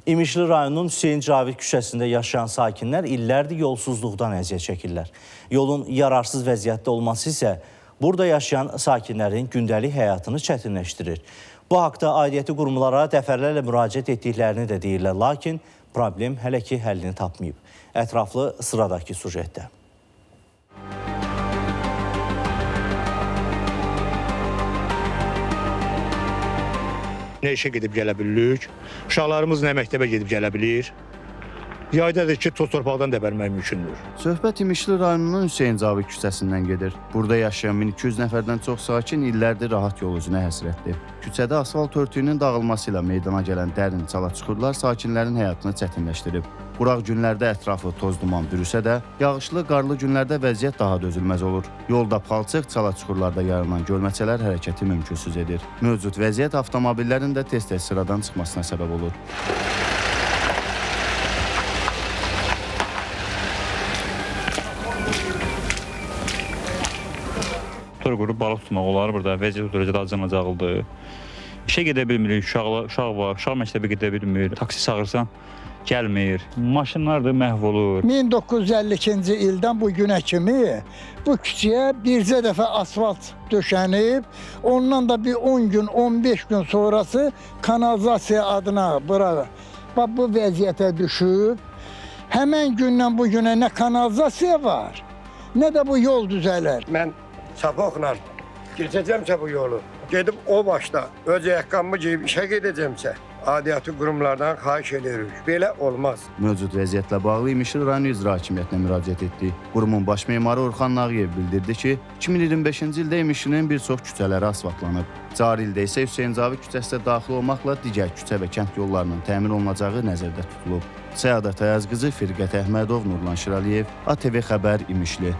İmişli rayonunun Hüseyin Cavid küçəsində yaşayan sakinlər illərdir yolsuzluqdan əziyyət çəkirlər. Yolun yararsız vəziyyətdə olması isə burada yaşayan sakinlərin gündəlik həyatını çətinləşdirir. Bu haqda aidiyyəti qurumlara dəfələrlə müraciət etdiklərini də deyirlər, lakin problem hələ ki həllini tapmayıb. Ətraflı sıradakı sujetdə. Nə işə gedib gələ bilirik, uşaqlarımız nə məktəbə gedib gələ bilir. Yaydadır ki, toz torpaqdan da bərmək mümkündür. Söhbət İmişli rayonunun Hüseyin Cavid küçəsindən gedir. Burada yaşayan 1200 nəfərdən çox sakin illərdir rahat yol üzünə həsrətdir. Küçədə asfalt örtüyünün dağılması ilə meydana gələn dərin çala-çuxurlar sakinlərin həyatını çətinləşdirib. Quraq günlərdə ətrafı toz duman bürüsə də, yağışlı, qarlı günlərdə vəziyyət daha dözülməz olur. Yolda palçıq, çala-çuxurlarda yayılan gölməçələr hərəkəti mümkünsüz edir. Mövcud vəziyyət avtomobillərin də tez-tez sıradan çıxmasına səbəb olur. Motor qurub balıq tutmaq olar burada, vəziyyət oturacaq acınacaqlıdır. İşə gedə bilmirik, uşaq var, uşaq məktəbə gedə bilmir, taksi çağırsan gəlmir, maşınlar da məhv olur. 1952-ci ildən bu günə kimi bu küçəyə bircə dəfə asfalt döşənib, ondan da bir 10 gün, 15 gün sonrası kanalizasiya adına bura bu vəziyyətə düşüb. Həmən gündən bu günə nə kanalizasiya var, nə də bu yol düzələr. Mən çapaqla keçəcəmsə bu yolu, gedib o başda öz ayaqqabımı geyib işə gedəcəmsə, aidiyyəti qurumlardan xahiş edirik. Belə olmaz. Mövcud vəziyyətlə bağlı İmişli rayon İcra Hakimiyyətinə müraciət etdi. Qurumun baş memarı Orxan Nağıyev bildirdi ki, 2025-ci ildə İmişlinin bir çox küçələri asfaltlanıb. Cari ildə isə Hüseyin Cavid küçəsi daxil olmaqla digər küçə və kənd yollarının təmin olunacağı nəzərdə tutulub. Səadat Ayaz qızı, Firqət Əhmədov, Nurlan Şiraliyev, ATV Xəbər, İmişli.